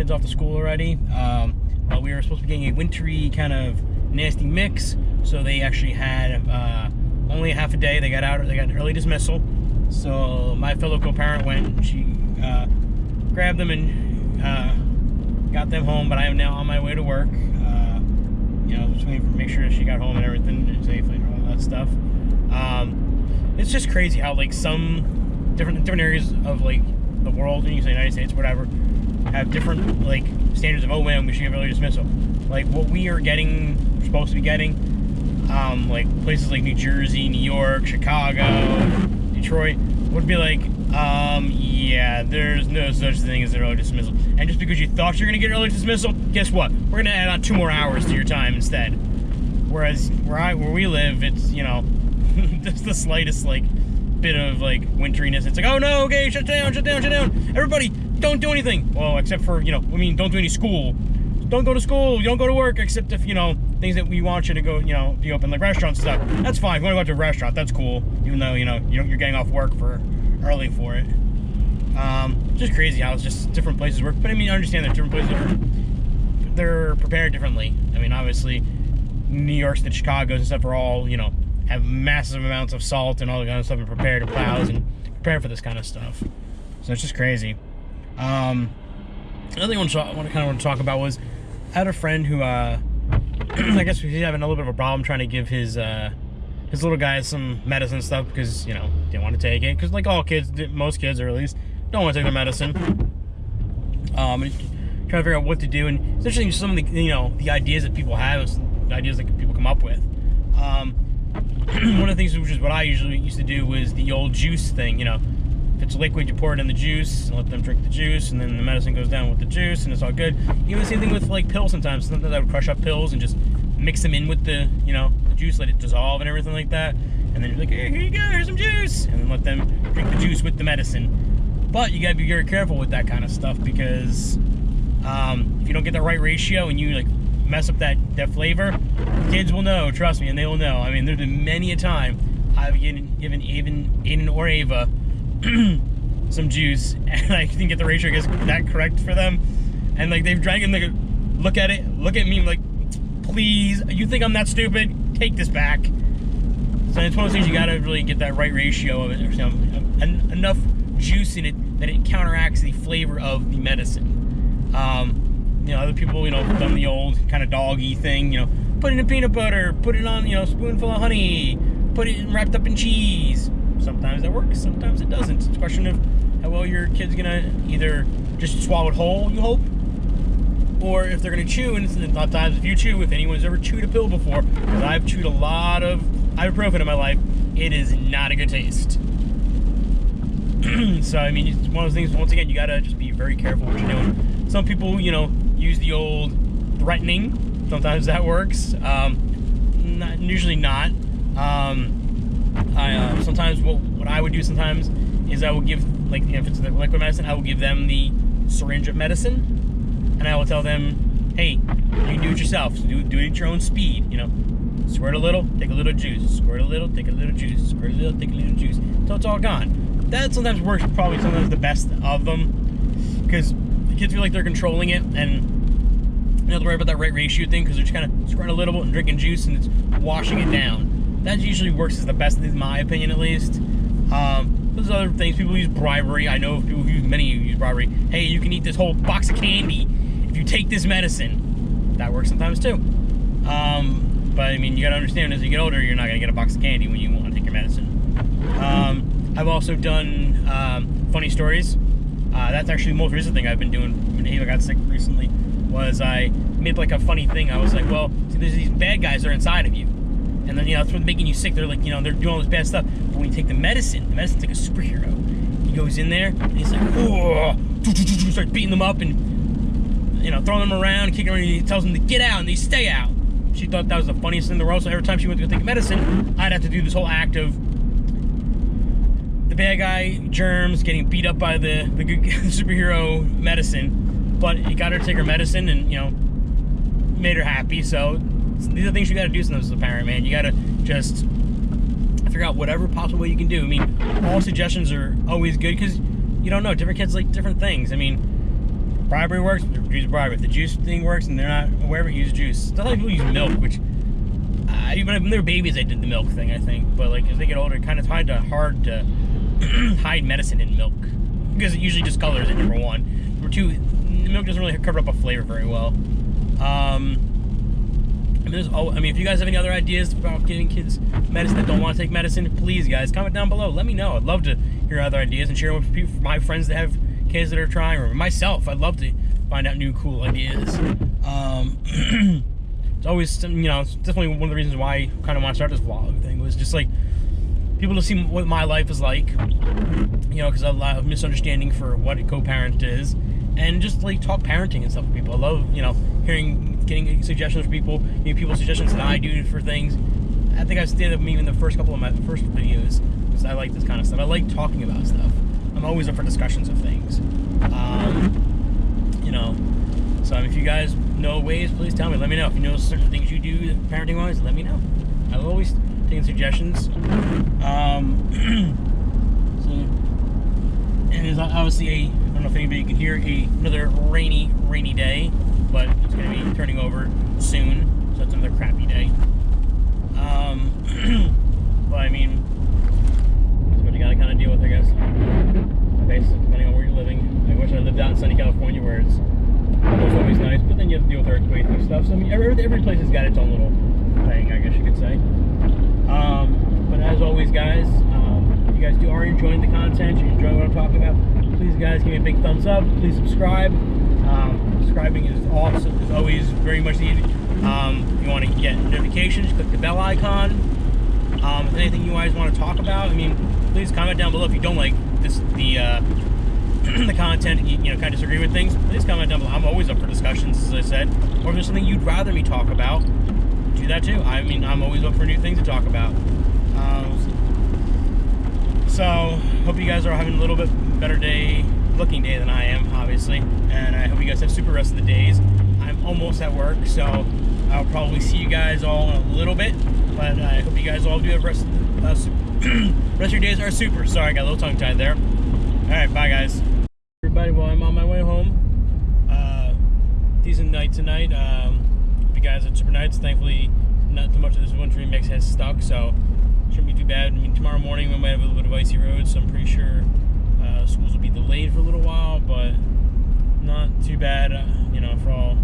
kids off to school already. But we were supposed to be getting a wintry kind of nasty mix, so they actually had only half a day. They got early dismissal. So my fellow co-parent went. She grabbed them and got them home. But I am now on my way to work. Just waiting to make sure she got home and everything safely and all that stuff. It's just crazy how like some different areas of like the world, and you say United States, whatever, have different like standards of we should give early dismissal. Like what we are supposed to be getting, like places like New Jersey, New York, Chicago, Detroit would be like, yeah, there's no such thing as an early dismissal. And just because you thought you're gonna get early dismissal, guess what? We're gonna add on 2 more hours to your time instead. Whereas where we live, it's just the slightest like bit of like winteriness. It's like, oh no, okay, shut down. Everybody, don't do anything. Well, except for don't do any school. Don't go to school. You don't go to work, except if things that we want you to go, be open, like restaurants and stuff. That's fine. If you want to go out to a restaurant, that's cool. Even though you're getting off work for early for it. Just crazy how it's just different places work. But I mean, I understand that different places they're prepared differently. I mean, obviously, New York's and Chicago's and stuff are all have massive amounts of salt and all that kind of stuff, and prepare to plows and prepare for this kind of stuff. So it's just crazy. Another thing I want to talk about was I had a friend who I guess he's having a little bit of a problem trying to give his little guy some medicine stuff because didn't want to take it, because like all kids, most kids or at least don't want to take their medicine. Trying to figure out what to do, and it's interesting some of the the ideas that people have, the ideas that people come up with. One of the things, which is what I usually used to do, was the old juice thing. If it's liquid, you pour it in the juice and let them drink the juice, and then the medicine goes down with the juice, and it's all good. Even the same thing with like pills. Sometimes I would crush up pills and just mix them in with the the juice, let it dissolve and everything like that, and then you're like, hey, here you go, here's some juice, and then let them drink the juice with the medicine. But you gotta be very careful with that kind of stuff, because if you don't get the right ratio and you like mess up that flavor, kids will know, trust me, and they will know. I mean, there's been many a time I've given Aiden or Ava some juice, and I didn't get the ratio that correct for them, and like they've drank and they look at me like, please, you think I'm that stupid? Take this back. So it's one of those things, you gotta really get that right ratio of it, enough juice in it that it counteracts the flavor of the medicine. Other people, have done the old kind of doggy thing, put it in peanut butter, put it on, a spoonful of honey, put it wrapped up in cheese. Sometimes that works, sometimes it doesn't. It's a question of how well your kid's gonna either just swallow it whole, you hope, or if they're gonna chew. And a lot of times, if anyone's ever chewed a pill before, because I've chewed a lot of ibuprofen in my life, it is not a good taste. So I mean, it's one of those things. Once again, you gotta just be very careful what you're doing. Some people, use the old threatening. Sometimes that works. Usually not. Sometimes what I would do sometimes is I will give, like, if it's the liquid medicine, I will give them the syringe of medicine, and I will tell them, hey, you can do it yourself. So do it at your own speed. Squirt a little, take a little juice. Squirt a little, take a little juice. Squirt a little, take a little juice. Until it's all gone. That sometimes works, probably sometimes the best of them, because the kids feel like they're controlling it, and you don't have to worry about that right ratio thing, because they're just kind of squirting a little bit and drinking juice, and it's washing it down. That usually works as the best, in my opinion, at least. There's other things. People use bribery. I know many use bribery. Hey, you can eat this whole box of candy if you take this medicine. That works sometimes too. But I mean, you gotta understand, as you get older, you're not gonna get a box of candy when you want to take your medicine. I've also done funny stories. That's actually the most recent thing I've been doing when Ava got sick recently, was I made like a funny thing. I was like, well, see, there's these bad guys that are inside of you. And then, that's what's making you sick. They're like, they're doing all this bad stuff. But when you take the medicine's like a superhero. He goes in there, and he's like, oh, starts beating them up and, throwing them around, kicking around, and he tells them to get out, and they stay out. She thought that was the funniest thing in the world, so every time she went to go take medicine, I'd have to do this whole act of the bad guy, germs, getting beat up by the good superhero medicine. But it got her to take her medicine and, made her happy. So these are things you gotta do sometimes as a parent, man. You gotta just figure out whatever possible way you can do. I mean, all suggestions are always good, because you don't know. Different kids like different things. I mean, bribery works, use bribery. If the juice thing works and they're not aware of it, use juice. It's not like people use milk, which even when they were babies, they did the milk thing, I think. But like as they get older, it kind of hard to hide medicine in milk because it usually discolors it. Number one, number two, the milk doesn't really cover up a flavor very well. I mean, if you guys have any other ideas about giving kids medicine that don't want to take medicine, please, guys, comment down below. Let me know. I'd love to hear other ideas and share them with people, my friends that have kids that are trying, or myself. I'd love to find out new cool ideas. It's always, you know, it's definitely one of the reasons why I kind of want to start this vlog thing, was just like people to see what my life is like, you know, because I have a lot of misunderstanding for what a co-parent is, and just like talk parenting and stuff with people. I love, you know, getting suggestions from people, people's suggestions that I do for things. I think I stated them even in the first couple of my first videos, because I like this kind of stuff. I like talking about stuff. I'm always up for discussions of things. You know, so if you guys know ways, please tell me. Let me know. If you know certain things you do parenting wise, let me know. I will always take suggestions. So, and it's obviously I don't know if anybody can hear, another rainy day, but it's going to be turning over soon, so it's another crappy day. But I mean, that's what you gotta kind of deal with, I guess. Basically, depending on where you're living. I wish I lived out in sunny California, where it's almost always nice, but then you have to deal with earthquakes and stuff. So I mean, every place has got its own little thing, I guess you could say. But as always, guys, if you guys are enjoying the content, you enjoy what I'm talking about, please, guys, give me a big thumbs up. Please subscribe. Subscribing is awesome. Is always very much needed. If you want to get notifications, click the bell icon. If anything you guys want to talk about, I mean, please comment down below. If you don't like this, the content, you know, kind of disagree with things, please comment down below. I'm always up for discussions, as I said. Or if there's something you'd rather me talk about, do that too. I mean, I'm always up for new things to talk about. So, hope you guys are having a little bit better looking day than I am, obviously. And I hope you guys have super rest of the days. I'm almost at work, so I'll probably see you guys all in a little bit. But I hope you guys all do have rest of your days are super. Sorry, I got a little tongue-tied there. Alright, bye, guys. Everybody, well, I'm on my way home. Decent night tonight. Hope you guys had super nights. Thankfully, not too much of this wintry mix has stuck, so shouldn't be too bad. I mean, tomorrow morning we might have a little bit of icy roads, so I'm pretty sure schools will be delayed for a little while, but not too bad, you know, for all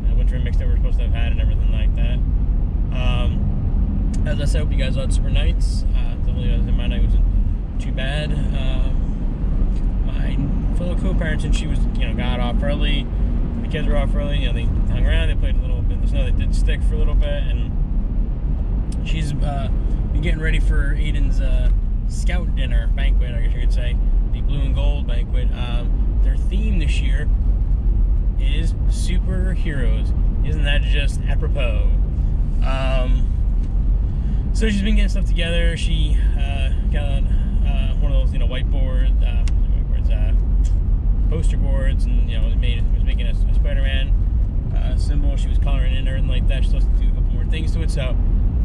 the wintry mix that we're supposed to have had and everything like that. As I said, I hope you guys all had super nights. Definitely, my night wasn't too bad. My fellow co-parents, and she was, you know, got off early. The kids were off early. You know, they hung around. They played a little bit in the snow. They did stick for a little bit, and she's been getting ready for Aiden's scout dinner banquet, I guess you could say, the blue and gold banquet. Their theme this year is superheroes. Isn't that just apropos? So she's been getting stuff together. She got one of those, you know, whiteboards, poster boards, and, you know, was making a Spider-Man symbol. She was coloring in and everything like that. She's supposed to do a couple more things to it. So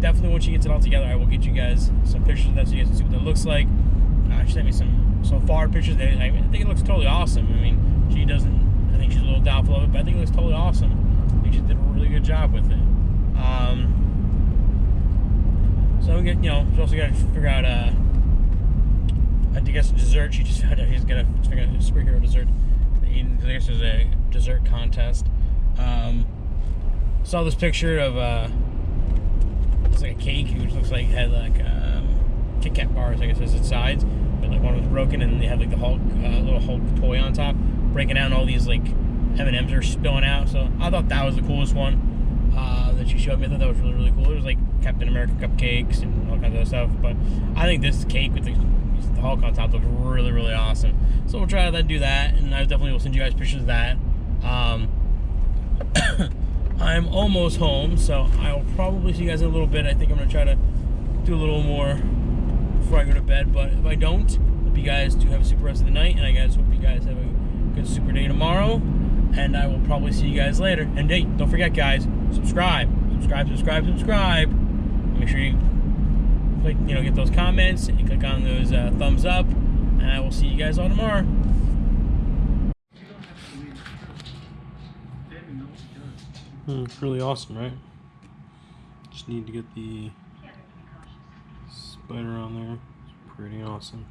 definitely, once she gets it all together, I will get you guys some pictures of that so you guys can see what that looks like. She sent me some far pictures. I think it looks totally awesome. I mean, she doesn't. I think she's a little doubtful of it, but I think it looks totally awesome. I think she did a really good job with it. So we get, you know, she also got to figure out, I guess, dessert. She just found out he's gonna figure out a superhero dessert. I guess there's a dessert contest. Saw this picture of it's like a cake, which looks like it had like Kit Kat bars, I guess, as its sides. But like one was broken, and they had like the Hulk, little Hulk toy on top, breaking out, and all these like M&Ms are spilling out. So I thought that was the coolest one that she showed me. I thought that was really, really cool. It was like Captain America cupcakes and all kinds of stuff. But I think this cake with the Hulk on top looks really, really awesome. So we'll try to do that, and I definitely will send you guys pictures of that. I'm almost home, so I'll probably see you guys in a little bit. I think I'm going to try to do a little more before I go to bed, but if I don't, hope you guys do have a super rest of the night, and I guys hope you guys have a good super day tomorrow, and I will probably see you guys later. And hey, don't forget, guys, subscribe. Make sure you click, you know, get those comments, and click on those thumbs up, and I will see you guys all tomorrow. It's really awesome, right? Just need to get the spider on there. It's pretty awesome.